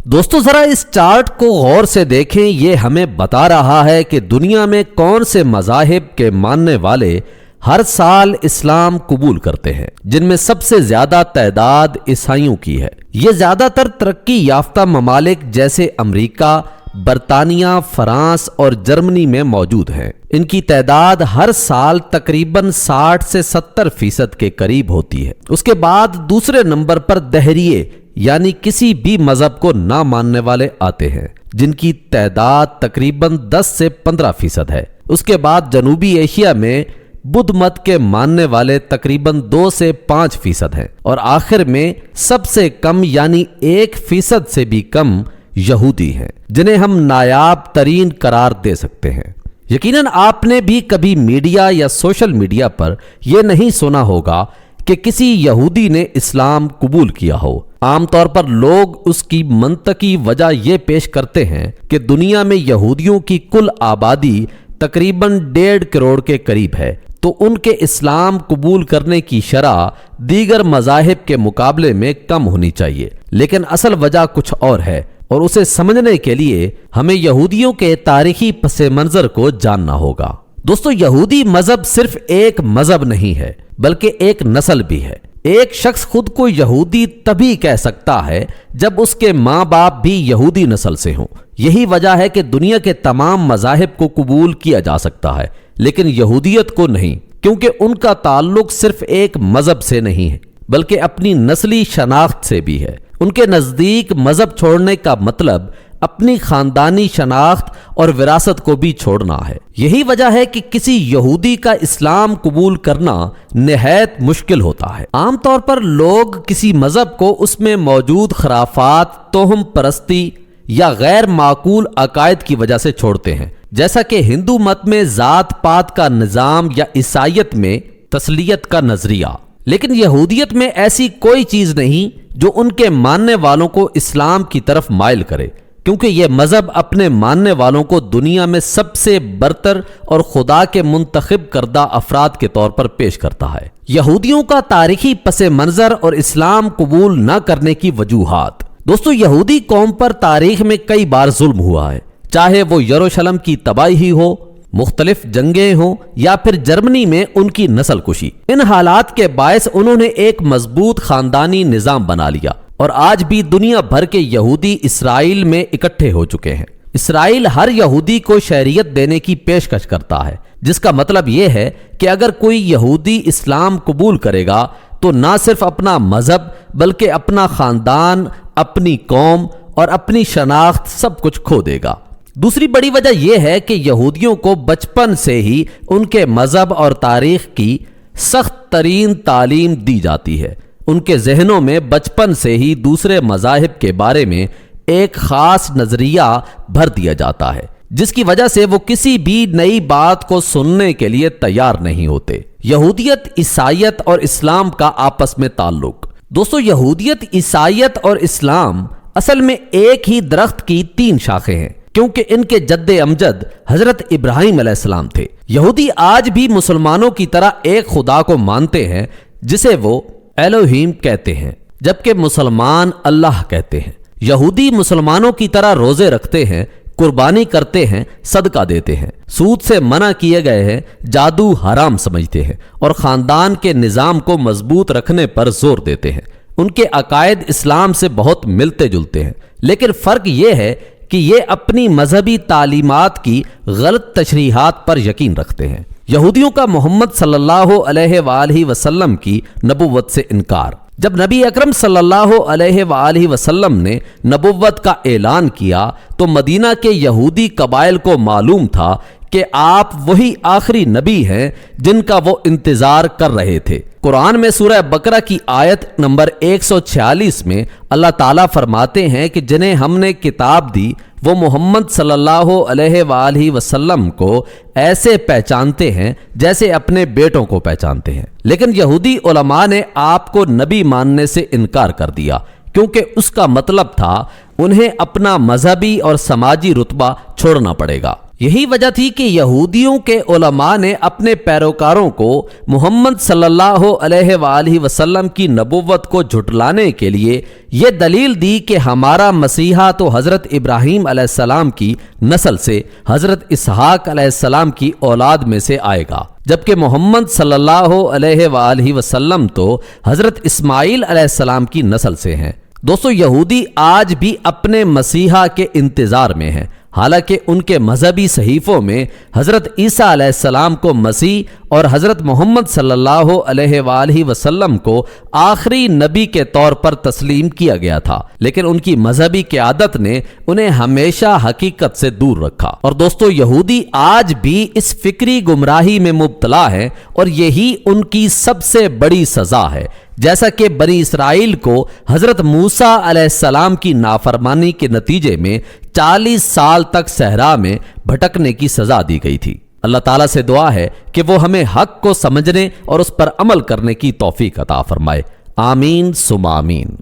دوستو ذرا اس چارٹ کو غور سے دیکھیں، یہ ہمیں بتا رہا ہے کہ دنیا میں کون سے مذاہب کے ماننے والے ہر سال اسلام قبول کرتے ہیں، جن میں سب سے زیادہ تعداد عیسائیوں کی ہے۔ یہ زیادہ تر ترقی یافتہ ممالک جیسے امریکہ، برطانیہ، فرانس اور جرمنی میں موجود ہیں۔ ان کی تعداد ہر سال تقریباً 60 سے 70% کے قریب ہوتی ہے۔ اس کے بعد دوسرے نمبر پر دہریے یعنی کسی بھی مذہب کو نہ ماننے والے آتے ہیں، جن کی تعداد تقریباً 10 سے 15% ہے۔ اس کے بعد جنوبی ایشیا میں بدھ مت کے ماننے والے تقریباً 2 سے 5% ہیں، اور آخر میں سب سے کم یعنی 1% سے بھی کم یہودی ہیں، جنہیں ہم نایاب ترین قرار دے سکتے ہیں۔ یقیناً آپ نے بھی کبھی میڈیا یا سوشل میڈیا پر یہ نہیں سنا ہوگا کہ کسی یہودی نے اسلام قبول کیا ہو۔ عام طور پر لوگ اس کی منطقی وجہ یہ پیش کرتے ہیں کہ دنیا میں یہودیوں کی کل آبادی تقریباً 1.5 کروڑ کے قریب ہے، تو ان کے اسلام قبول کرنے کی شرح دیگر مذاہب کے مقابلے میں کم ہونی چاہیے۔ لیکن اصل وجہ کچھ اور ہے، اور اسے سمجھنے کے لیے ہمیں یہودیوں کے تاریخی پس منظر کو جاننا ہوگا۔ دوستو یہودی مذہب صرف ایک مذہب نہیں ہے، بلکہ ایک نسل بھی ہے۔ ایک شخص خود کو یہودی تبھی کہہ سکتا ہے جب اس کے ماں باپ بھی یہودی نسل سے ہوں۔ یہی وجہ ہے کہ دنیا کے تمام مذاہب کو قبول کیا جا سکتا ہے، لیکن یہودیت کو نہیں، کیونکہ ان کا تعلق صرف ایک مذہب سے نہیں ہے بلکہ اپنی نسلی شناخت سے بھی ہے۔ ان کے نزدیک مذہب چھوڑنے کا مطلب اپنی خاندانی شناخت اور وراثت کو بھی چھوڑنا ہے۔ یہی وجہ ہے کہ کسی یہودی کا اسلام قبول کرنا نہایت مشکل ہوتا ہے۔ عام طور پر لوگ کسی مذہب کو اس میں موجود خرافات، توہم پرستی یا غیر معقول عقائد کی وجہ سے چھوڑتے ہیں، جیسا کہ ہندو مت میں ذات پات کا نظام یا عیسائیت میں تسلیت کا نظریہ۔ لیکن یہودیت میں ایسی کوئی چیز نہیں جو ان کے ماننے والوں کو اسلام کی طرف مائل کرے، کیونکہ یہ مذہب اپنے ماننے والوں کو دنیا میں سب سے برتر اور خدا کے منتخب کردہ افراد کے طور پر پیش کرتا ہے۔ یہودیوں کا تاریخی پس منظر اور اسلام قبول نہ کرنے کی وجوہات۔ دوستو یہودی قوم پر تاریخ میں کئی بار ظلم ہوا ہے، چاہے وہ یروشلم کی تباہی ہو، مختلف جنگیں ہوں، یا پھر جرمنی میں ان کی نسل کشی۔ ان حالات کے باعث انہوں نے ایک مضبوط خاندانی نظام بنا لیا، اور آج بھی دنیا بھر کے یہودی اسرائیل میں اکٹھے ہو چکے ہیں۔ اسرائیل ہر یہودی کو شہریت دینے کی پیشکش کرتا ہے، جس کا مطلب یہ ہے کہ اگر کوئی یہودی اسلام قبول کرے گا تو نہ صرف اپنا مذہب بلکہ اپنا خاندان، اپنی قوم اور اپنی شناخت سب کچھ کھو دے گا۔ دوسری بڑی وجہ یہ ہے کہ یہودیوں کو بچپن سے ہی ان کے مذہب اور تاریخ کی سخت ترین تعلیم دی جاتی ہے۔ ان کے ذہنوں میں بچپن سے ہی دوسرے مذاہب کے بارے میں ایک خاص نظریہ بھر دیا جاتا ہے، جس کی وجہ سے وہ کسی بھی نئی بات کو سننے کے لیے تیار نہیں ہوتے۔ یہودیت، عیسائیت اور اسلام کا آپس میں تعلق۔ دوستو یہودیت، عیسائیت اور اسلام اصل میں ایک ہی درخت کی 3 شاخیں ہیں، کیونکہ ان کے جد امجد حضرت ابراہیم علیہ السلام تھے۔ یہودی آج بھی مسلمانوں کی طرح ایک خدا کو مانتے ہیں جسے وہ الوہیم کہتے ہیں، جبکہ مسلمان اللہ کہتے ہیں۔ یہودی مسلمانوں کی طرح روزے رکھتے ہیں، قربانی کرتے ہیں، صدقہ دیتے ہیں، سود سے منع کیے گئے ہیں، جادو حرام سمجھتے ہیں، اور خاندان کے نظام کو مضبوط رکھنے پر زور دیتے ہیں۔ ان کے عقائد اسلام سے بہت ملتے جلتے ہیں، لیکن فرق یہ ہے کہ یہ اپنی مذہبی تعلیمات کی غلط تشریحات پر یقین رکھتے ہیں۔ یہودیوں کا محمد صلی اللہ علیہ وآلہ وسلم کی نبوت سے انکار۔ جب نبی اکرم صلی اللہ علیہ وآلہ وسلم نے نبوت کا اعلان کیا تو مدینہ کے یہودی قبائل کو معلوم تھا کہ آپ وہی آخری نبی ہیں جن کا وہ انتظار کر رہے تھے۔ قرآن میں سورہ بقرہ کی آیت نمبر 146 میں اللہ تعالیٰ فرماتے ہیں کہ جنہیں ہم نے کتاب دی وہ محمد صلی اللہ علیہ وآلہ وسلم کو ایسے پہچانتے ہیں جیسے اپنے بیٹوں کو پہچانتے ہیں۔ لیکن یہودی علماء نے آپ کو نبی ماننے سے انکار کر دیا، کیونکہ اس کا مطلب تھا انہیں اپنا مذہبی اور سماجی رتبہ چھوڑنا پڑے گا۔ یہی وجہ تھی کہ یہودیوں کے علماء نے اپنے پیروکاروں کو محمد صلی اللہ علیہ وآلہ وسلم کی نبوت کو جھٹلانے کے لیے یہ دلیل دی کہ ہمارا مسیحا تو حضرت ابراہیم علیہ السلام کی نسل سے، حضرت اسحاق علیہ السلام کی اولاد میں سے آئے گا، جبکہ محمد صلی اللہ علیہ وآلہ وسلم تو حضرت اسماعیل علیہ السلام کی نسل سے ہیں۔ دوستو، یہودی آج بھی اپنے مسیحا کے انتظار میں ہیں، حالانکہ ان کے مذہبی صحیفوں میں حضرت عیسیٰ علیہ السلام کو مسیح اور حضرت محمد صلی اللہ علیہ وآلہ وسلم کو آخری نبی کے طور پر تسلیم کیا گیا تھا، لیکن ان کی مذہبی قیادت نے انہیں ہمیشہ حقیقت سے دور رکھا۔ اور دوستو، یہودی آج بھی اس فکری گمراہی میں مبتلا ہیں اور یہی ان کی سب سے بڑی سزا ہے، جیسا کہ بنی اسرائیل کو حضرت موسیٰ علیہ السلام کی نافرمانی کے نتیجے میں 40 سال تک صحرا میں بھٹکنے کی سزا دی گئی تھی۔ اللہ تعالیٰ سے دعا ہے کہ وہ ہمیں حق کو سمجھنے اور اس پر عمل کرنے کی توفیق عطا فرمائے۔ آمین ثم آمین۔